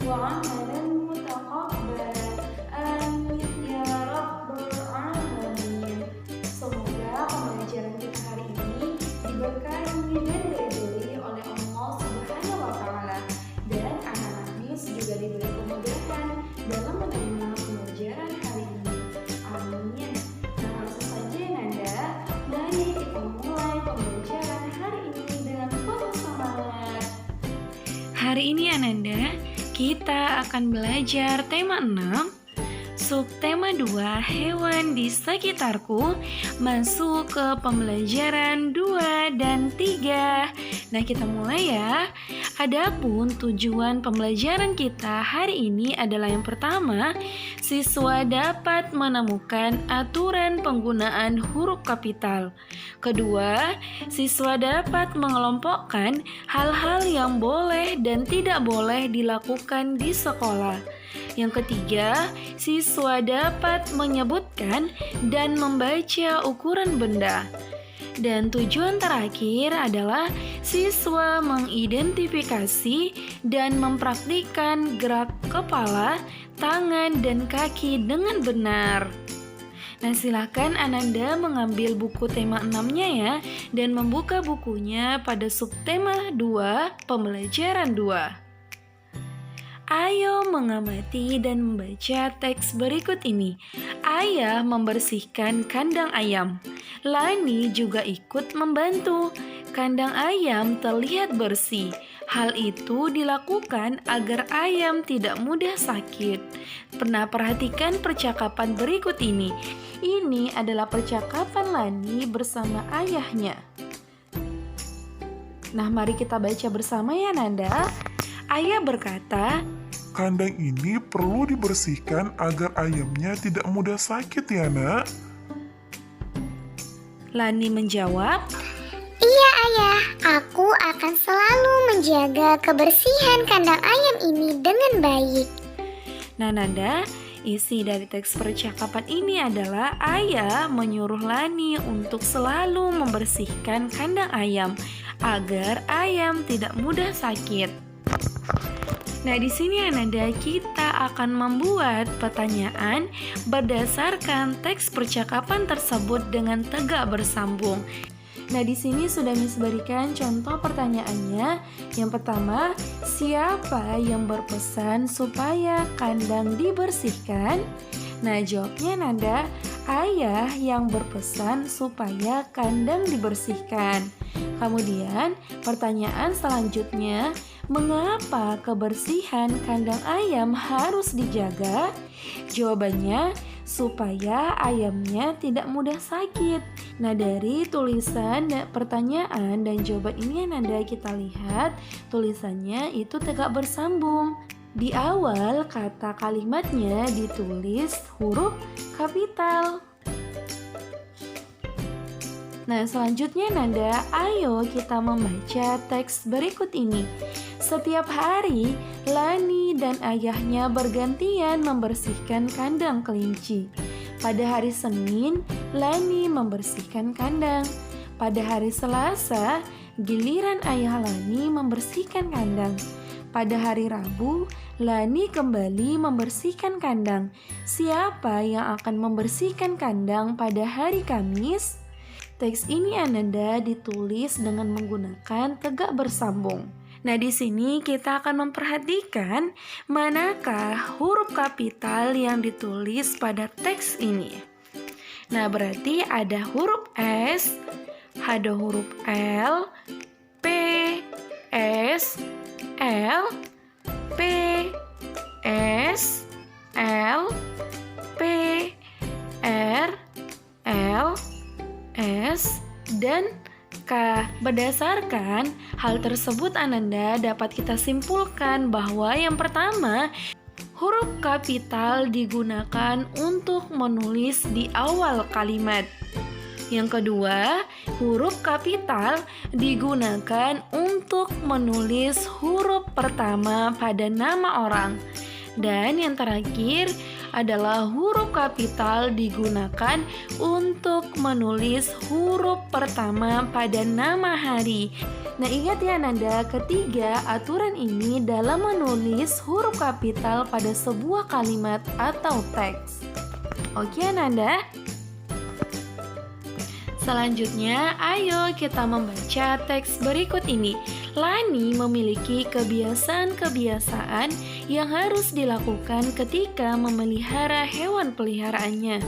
وعملا متقبلا آمين ya rabbal alamin. Semoga pembelajaran kita hari ini diberkahi dan diridhoi oleh Allah Subhanahu wa taala, dan anak-anak MIS juga diberi kemudahan dalam menerima pembelajaran hari ini. Amin. Nah, langsung saja Nanda, mari kita mulai pembelajaran hari ini dengan penuh semangat. Hari ini Ananda, kita akan belajar tema 6, subtema 2, hewan di sekitarku, masuk ke pembelajaran 2 dan 3. Nah, kita mulai ya. Adapun tujuan pembelajaran kita hari ini adalah yang pertama, siswa dapat menemukan aturan penggunaan huruf kapital. Kedua, siswa dapat mengelompokkan hal-hal yang boleh dan tidak boleh dilakukan di sekolah. Yang ketiga, siswa dapat menyebutkan dan membaca ukuran benda. Dan tujuan terakhir adalah siswa mengidentifikasi dan mempraktikkan gerak kepala, tangan, dan kaki dengan benar. Nah, silakan Ananda mengambil buku tema 6-nya ya, dan membuka bukunya pada subtema 2, pembelajaran 2. Ayo mengamati dan membaca teks berikut ini. Ayah membersihkan kandang ayam. Lani juga ikut membantu. Kandang ayam terlihat bersih. Hal itu dilakukan agar ayam tidak mudah sakit. Pernah perhatikan percakapan berikut ini? Ini adalah percakapan Lani bersama ayahnya. Nah, mari kita baca bersama ya Nanda. Ayah berkata, "Kandang ini perlu dibersihkan agar ayamnya tidak mudah sakit ya, Nak." Lani menjawab, "Iya ayah, aku akan selalu menjaga kebersihan kandang ayam ini dengan baik." Nah Nanda, isi dari teks percakapan ini adalah ayah menyuruh Lani untuk selalu membersihkan kandang ayam agar ayam tidak mudah sakit. Nah, di sini Ananda, kita akan membuat pertanyaan berdasarkan teks percakapan tersebut dengan tegak bersambung. Nah, di sini sudah Miss berikan contoh pertanyaannya. Yang pertama, siapa yang berpesan supaya kandang dibersihkan? Nah, jawabnya Nanda, ayah yang berpesan supaya kandang dibersihkan. Kemudian, pertanyaan selanjutnya, mengapa kebersihan kandang ayam harus dijaga? Jawabannya, supaya ayamnya tidak mudah sakit. Nah, dari tulisan pertanyaan dan jawaban ini Nanda, kita lihat tulisannya itu tegak bersambung. Di awal kata kalimatnya ditulis huruf kapital. Nah, selanjutnya Nanda, ayo kita membaca teks berikut ini. Setiap hari, Lani dan ayahnya bergantian membersihkan kandang kelinci. Pada hari Senin, Lani membersihkan kandang. Pada hari Selasa, giliran ayah Lani membersihkan kandang. Pada hari Rabu, Lani kembali membersihkan kandang. Siapa yang akan membersihkan kandang pada hari Kamis? Teks ini Ananda ditulis dengan menggunakan tegak bersambung. Nah, di sini kita akan memperhatikan manakah huruf kapital yang ditulis pada teks ini. Nah, berarti ada huruf S, ada huruf L, P, S, L, P, S, L, P, R, L, S, dan K. Berdasarkan hal tersebut Ananda dapat kita simpulkan bahwa yang pertama, huruf kapital digunakan untuk menulis di awal kalimat. Yang kedua, huruf kapital digunakan untuk menulis huruf pertama pada nama orang. Dan yang terakhir adalah huruf kapital digunakan untuk menulis huruf pertama pada nama hari. Nah, ingat ya Nanda, ketiga, aturan ini dalam menulis huruf kapital pada sebuah kalimat atau teks. Oke Nanda? Selanjutnya, ayo kita membaca teks berikut ini. Lani memiliki kebiasaan-kebiasaan yang harus dilakukan ketika memelihara hewan peliharaannya.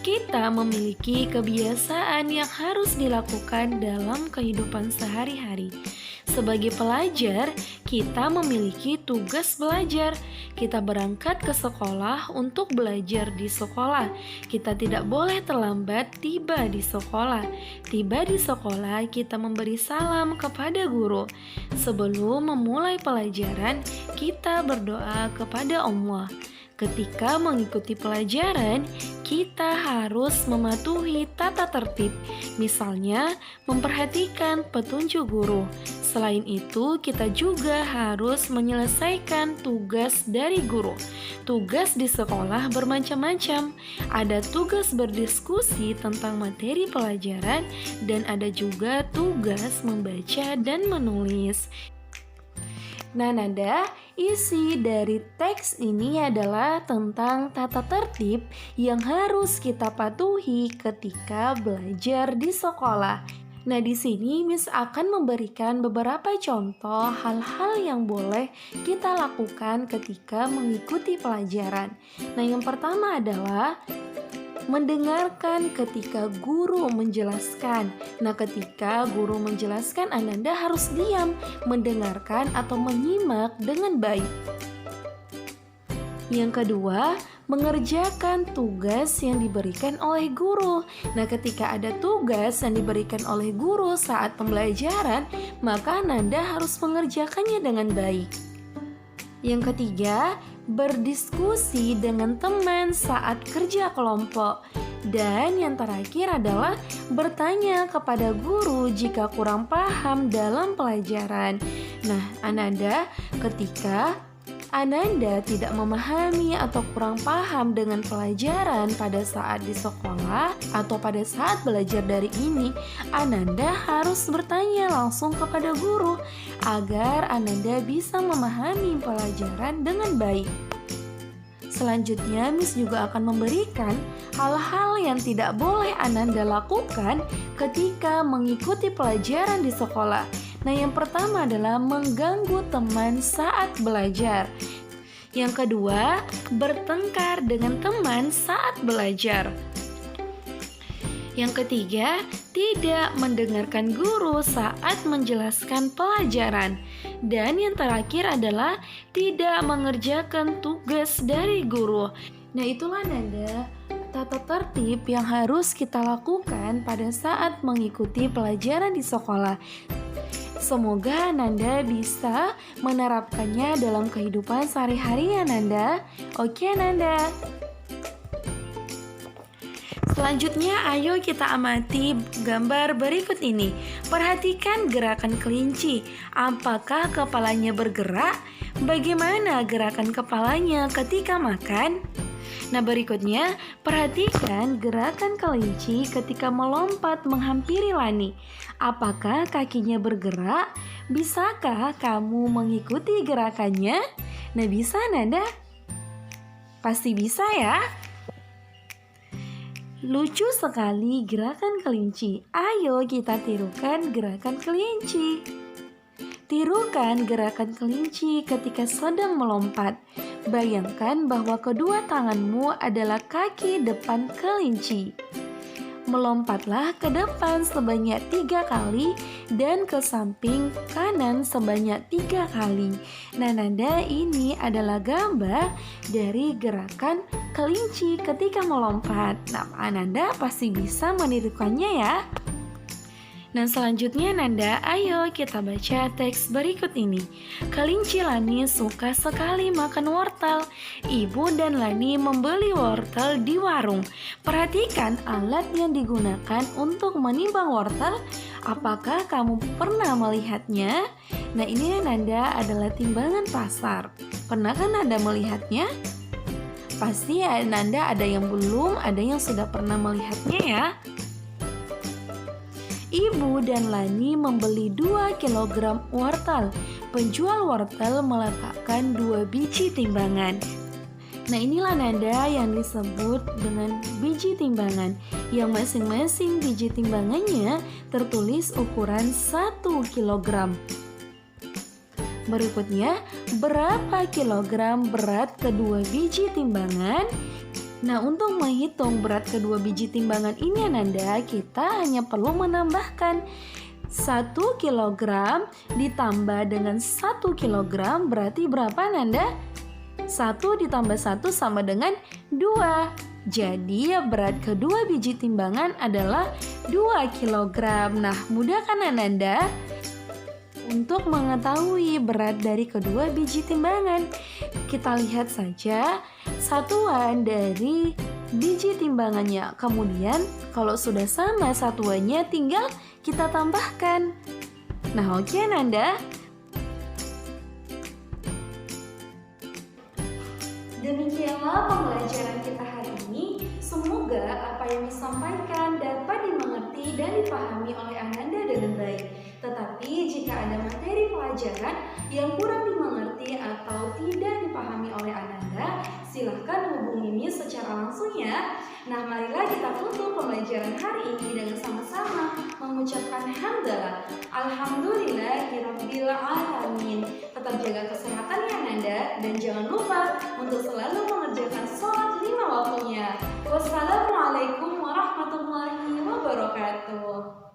Kita memiliki kebiasaan yang harus dilakukan dalam kehidupan sehari-hari. Sebagai pelajar, kita memiliki tugas belajar. Kita berangkat ke sekolah untuk belajar di sekolah. Kita tidak boleh terlambat tiba di sekolah. Tiba di sekolah, kita memberi salam kepada guru. Sebelum memulai pelajaran, kita berdoa kepada Allah. Ketika mengikuti pelajaran, kita harus mematuhi tata tertib, misalnya memperhatikan petunjuk guru. Selain itu, kita juga harus menyelesaikan tugas dari guru. Tugas di sekolah bermacam-macam. Ada tugas berdiskusi tentang materi pelajaran, dan ada juga tugas membaca dan menulis. Nah Nanda, isi dari teks ini adalah tentang tata tertib yang harus kita patuhi ketika belajar di sekolah. Nah, di sini Miss akan memberikan beberapa contoh hal-hal yang boleh kita lakukan ketika mengikuti pelajaran. Nah, yang pertama adalah mendengarkan ketika guru menjelaskan. Nah, ketika guru menjelaskan, Ananda harus diam, mendengarkan atau menyimak dengan baik. Yang kedua, mengerjakan tugas yang diberikan oleh guru. Nah, ketika ada tugas yang diberikan oleh guru saat pembelajaran, maka Ananda harus mengerjakannya dengan baik. Yang ketiga, berdiskusi dengan teman saat kerja kelompok. Dan yang terakhir adalah bertanya kepada guru jika kurang paham dalam pelajaran. Nah, Ananda, ketika Ananda tidak memahami atau kurang paham dengan pelajaran pada saat di sekolah atau pada saat belajar dari ini, Ananda harus bertanya langsung kepada guru agar Ananda bisa memahami pelajaran dengan baik. Selanjutnya, Miss juga akan memberikan hal-hal yang tidak boleh Ananda lakukan ketika mengikuti pelajaran di sekolah. Nah, yang pertama adalah mengganggu teman saat belajar. Yang kedua, bertengkar dengan teman saat belajar. Yang ketiga, tidak mendengarkan guru saat menjelaskan pelajaran. Dan yang terakhir adalah tidak mengerjakan tugas dari guru. Nah, itulah Nanda tata tertib yang harus kita lakukan pada saat mengikuti pelajaran di sekolah. Semoga Nanda bisa menerapkannya dalam kehidupan sehari-hari ya Nanda. Oke Nanda. Selanjutnya ayo kita amati gambar berikut ini. Perhatikan gerakan kelinci. Apakah kepalanya bergerak? Bagaimana gerakan kepalanya ketika makan? Nah, berikutnya, perhatikan gerakan kelinci ketika melompat menghampiri Lani. Apakah kakinya bergerak? Bisakah kamu mengikuti gerakannya? Nah, bisa Nanda? Pasti bisa ya? Lucu sekali gerakan kelinci. Ayo kita tirukan gerakan kelinci. Tirukan gerakan kelinci ketika sedang melompat. Bayangkan bahwa kedua tanganmu adalah kaki depan kelinci. Melompatlah ke depan sebanyak 3 kali dan ke samping kanan sebanyak 3 kali. Nah, Nanda, ini adalah gambar dari gerakan kelinci ketika melompat. Nah, Nanda pasti bisa menirukannya ya. Nah, selanjutnya Nanda, ayo kita baca teks berikut ini. Kelinci Lani suka sekali makan wortel. Ibu dan Lani membeli wortel di warung. Perhatikan alat yang digunakan untuk menimbang wortel. Apakah kamu pernah melihatnya? Nah, ini Nanda adalah timbangan pasar. Pernah kan Nanda melihatnya? Pasti Nanda ada yang belum, ada yang sudah pernah melihatnya ya. Ibu dan Lani membeli 2 kg wortel. Penjual wortel meletakkan 2 biji timbangan. Nah, inilah nanda yang disebut dengan biji timbangan, yang masing-masing biji timbangannya tertulis ukuran 1 kg. Berikutnya, berapa kilogram berat kedua biji timbangan? Nah, untuk menghitung berat kedua biji timbangan ini Ananda, kita hanya perlu menambahkan 1 kg ditambah dengan 1 kg berarti berapa Ananda? 1 ditambah 1 sama dengan 2. Jadi berat kedua biji timbangan adalah 2 kg. Nah, mudah kan Ananda? Untuk mengetahui berat dari kedua biji timbangan, kita lihat saja satuan dari biji timbangannya. Kemudian kalau sudah sama satuannya tinggal kita tambahkan. Nah, oke Nanda. Demikianlah pembelajaran kita hari ini. Semoga apa yang disampaikan dapat dimengerti dan dipahami oleh Ananda dengan baik. Tetapi jika ada materi pelajaran yang kurang dimengerti atau tidak dipahami oleh Ananda, silahkan hubungi secara langsung ya. Nah, marilah kita tutup pembelajaran hari ini dengan sama-sama mengucapkan hamdalah. Alhamdulillahirabbil alamin. Tetap jaga kesehatan ya Ananda, dan jangan lupa untuk selalu mengerjakan sholat 5 waktunya. Wassalamualaikum warahmatullahi wabarakatuh.